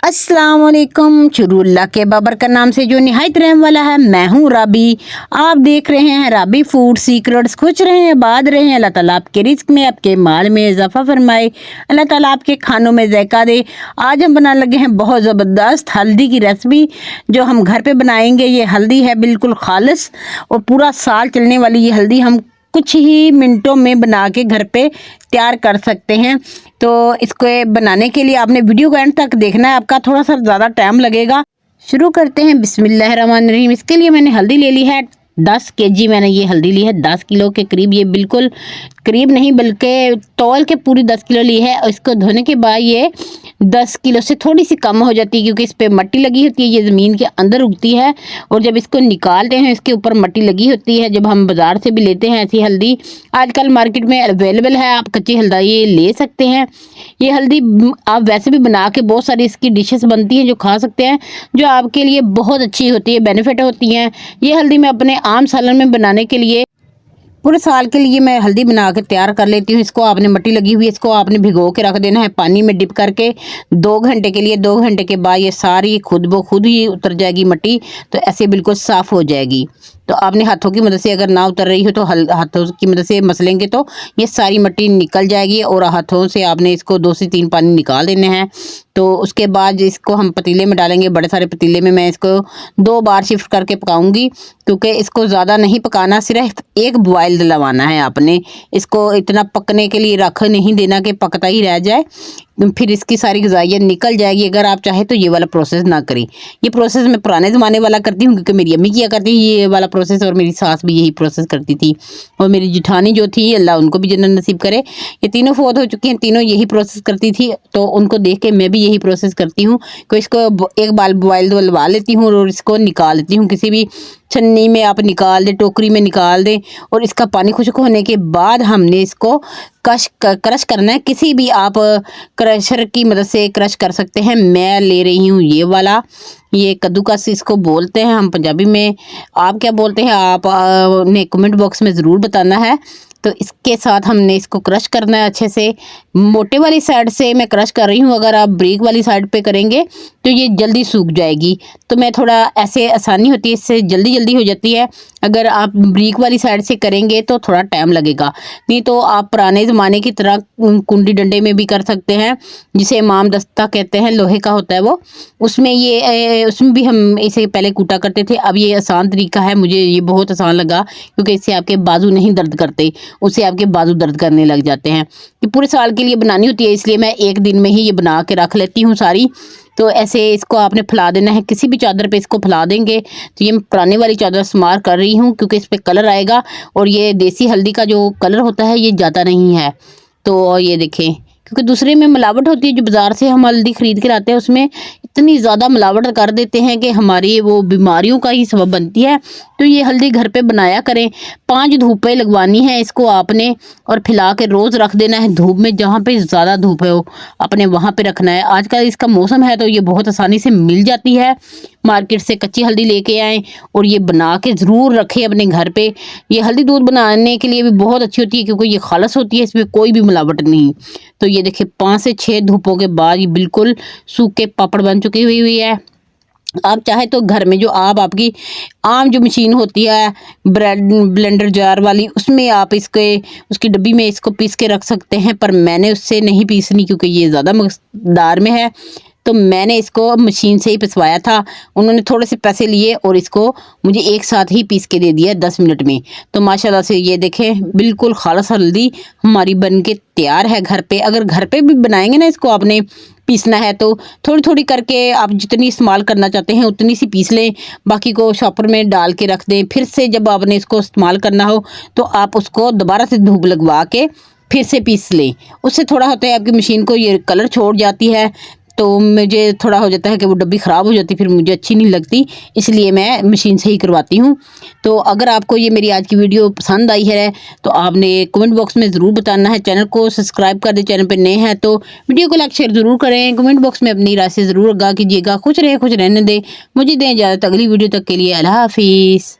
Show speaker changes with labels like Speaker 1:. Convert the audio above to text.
Speaker 1: अस्सलाम वालेकुम। शुरुल्लाह के बाबर का नाम से जो निहायत रहम वाला है, मैं हूँ राबी। आप देख रहे हैं राबी फूड सीक्रेट्स। खुश रहें, आबाद रहें। अल्लाह ताला आपके रिस्क में, आपके माल में इजाफा फरमाए। अल्लाह ताला आपके खानों में जायका दे। आज हम बनाने लगे हैं बहुत ज़बरदस्त हल्दी की रेसिपी, जो हम घर पे बनाएंगे। ये हल्दी है बिल्कुल खालिस और पूरा साल चलने वाली ये हल्दी हम कुछ ही मिनटों में बना के घर पे तैयार कर सकते हैं। तो इसको बनाने के लिए आपने वीडियो को एंड तक देखना है, आपका थोड़ा सा ज़्यादा टाइम लगेगा। शुरू करते हैं। बिस्मिल्लाहिर्रहमानिर्रहीम। इसके लिए मैंने हल्दी ले ली है 10 केजी। मैंने ये हल्दी ली है 10 किलो के करीब। ये बिल्कुल करीब नहीं बल्कि तौल के पूरी 10 किलो ली है। और इसको धोने के बाद ये 10 किलो से थोड़ी सी कम हो जाती है, क्योंकि इस पर मट्टी लगी होती है। ये ज़मीन के अंदर उगती है और जब इसको निकालते हैं इसके ऊपर मट्टी लगी होती है। जब हम बाज़ार से भी लेते हैं ऐसी हल्दी, आजकल मार्केट में अवेलेबल है, आप कच्ची हल्दी ले सकते हैं। ये हल्दी आप वैसे भी बना के बहुत सारी इसकी डिशेस बनती हैं जो खा सकते हैं, जो आपके लिए बहुत अच्छी होती है, बेनिफिट होती हैं। ये हल्दी मैं अपने आम सालन में बनाने के लिए पूरे साल के लिए मैं हल्दी बना के तैयार कर लेती हूँ। इसको आपने मट्टी लगी हुई है, इसको आपने भिगो के रख देना है पानी में डिप करके 2 घंटे के लिए। 2 घंटे के बाद ये सारी खुद ब खुद ही उतर जाएगी मट्टी, तो ऐसे बिल्कुल साफ़ हो जाएगी। तो आपने हाथों की मदद से, अगर ना उतर रही हो तो हाथों की मदद से मसलेंगे तो ये सारी मट्टी निकल जाएगी। और हाथों से आपने इसको 2 से 3 पानी निकाल देने हैं। तो उसके बाद इसको हम पतीले में डालेंगे। बड़े सारे पतीले में मैं इसको 2 बार शिफ्ट करके पकाऊंगी, क्योंकि इसको ज़्यादा नहीं पकाना, सिर्फ एक बॉयल दिलवाना है आपने। इसको इतना पकने के लिए रख नहीं देना कि पकता ही रह जाए, फिर इसकी सारी ग़िज़ाइयत निकल जाएगी। अगर आप चाहे तो ये वाला प्रोसेस ना करें। ये प्रोसेस मैं पुराने ज़माने वाला करती हूँ, क्योंकि मेरी अम्मी किया करती थी ये वाला प्रोसेस, और मेरी सास भी यही प्रोसेस करती थी। और मेरी जिठानी जो थी, अल्लाह उनको भी जन्नत नसीब करे, ये तीनों फौत हो चुकी हैं, तीनों यही प्रोसेस करती थी। तो उनको देख के मैं भी यही प्रोसेस करती हूँ कि इसको एक बार बॉयल दिलवा लेती हूँ और इसको निकाल लेती हूँ। किसी भी छन्नी में आप निकाल दें, टोकरी में निकाल दें, और इसका पानी खुश्क होने के बाद हमने इसको क्रश करना है। किसी भी आप क्रशर की मदद से क्रश कर सकते हैं। मैं ले रही हूँ ये वाला, ये कद्दूकस इसको बोलते हैं हम पंजाबी में। आप क्या बोलते हैं, आप ने कमेंट बॉक्स में ज़रूर बताना है। तो इसके साथ हमने इसको क्रश करना है अच्छे से। मोटे वाली साइड से मैं क्रश कर रही हूँ, अगर आप ब्रीक वाली साइड पे करेंगे तो ये जल्दी सूख जाएगी। तो मैं थोड़ा ऐसे आसानी होती है, इससे जल्दी जल्दी हो जाती है। अगर आप ब्रीक वाली साइड से करेंगे तो थोड़ा टाइम लगेगा। नहीं तो आप पुराने ज़माने की तरह कुंडी डंडे में भी कर सकते हैं, जिसे इमाम दस्ता कहते हैं, लोहे का होता है वो। उसमें भी हम इसे पहले कूटा करते थे। अब ये आसान तरीका है, मुझे ये बहुत आसान लगा, क्योंकि इससे आपके बाजू नहीं दर्द करते, उससे आपके बाजू दर्द करने लग जाते हैं। ये पूरे साल के लिए बनानी होती है, इसलिए मैं एक दिन में ही ये बना के रख लेती हूँ सारी। तो ऐसे इसको आपने फैला देना है, किसी भी चादर पे इसको फैला देंगे। तो ये मैं पुराने वाली चादर इस्तेमाल कर रही हूँ, क्योंकि इस पर कलर आएगा, और ये देसी हल्दी का जो कलर होता है ये ज़्यादा नहीं है। तो ये देखें, क्योंकि दूसरे में मिलावट होती है, जो बाज़ार से हम हल्दी ख़रीद के लाते हैं उसमें इतनी ज़्यादा मिलावट कर देते हैं कि हमारी वो बीमारियों का ही सबब बनती है। तो ये हल्दी घर पे बनाया करें। 5 धूपें लगवानी है इसको आपने, और फैला के रोज़ रख देना है धूप में। जहाँ पे ज़्यादा धूप हो अपने वहाँ पे रखना है। आजकल इसका मौसम है तो ये बहुत आसानी से मिल जाती है। मार्केट से कच्ची हल्दी लेके आएँ और ये बना के ज़रूर रखें अपने घर पे। ये हल्दी दूध बनाने के लिए भी बहुत अच्छी होती है, क्योंकि ये खालिस होती है, इसमें कोई भी मिलावट नहीं। तो ये देखिए 5 से 6 धूपों के बाद ये बिल्कुल सूखे पापड़ बन चुकी हुई है। आप चाहे तो घर में जो आपकी आम जो मशीन होती है ब्रेड ब्लेंडर जार वाली, उसमें आप उसकी डब्बी में इसको पीस के रख सकते हैं। पर मैंने उससे नहीं पीसनी, क्योंकि ये ज़्यादा मकदार में है। तो मैंने इसको मशीन से ही पिसवाया था। उन्होंने थोड़े से पैसे लिए और इसको मुझे एक साथ ही पीस के दे दिया 10 मिनट में। तो माशाल्लाह से ये देखें बिल्कुल खालिस हल्दी हमारी बन के तैयार है घर पे। अगर घर पे भी बनाएंगे ना, इसको आपने पीसना है तो थोड़ी थोड़ी करके आप जितनी इस्तेमाल करना चाहते हैं उतनी सी पीस लें, बाकी को शॉपर में डाल के रख दें। फिर से जब आपने इसको इस्तेमाल करना हो तो आप उसको दोबारा से धूप लगवा के फिर से पीस लें। उससे थोड़ा होता है आपकी मशीन को ये कलर छोड़ जाती है, तो मुझे थोड़ा हो जाता है कि वो डब्बी ख़राब हो जाती, फिर मुझे अच्छी नहीं लगती, इसलिए मैं मशीन से ही करवाती हूँ। तो अगर आपको ये मेरी आज की वीडियो पसंद आई है तो आपने कमेंट बॉक्स में ज़रूर बताना है। चैनल को सब्सक्राइब कर दें, चैनल पर नए हैं तो वीडियो को लाइक शेयर ज़रूर करें। कमेंट बॉक्स में अपनी राय से ज़रूर आगाह कीजिएगा। खुश रहने दें। मुझे दें इजाज़त, अगली वीडियो तक के लिए अल्लाह हाफिज़।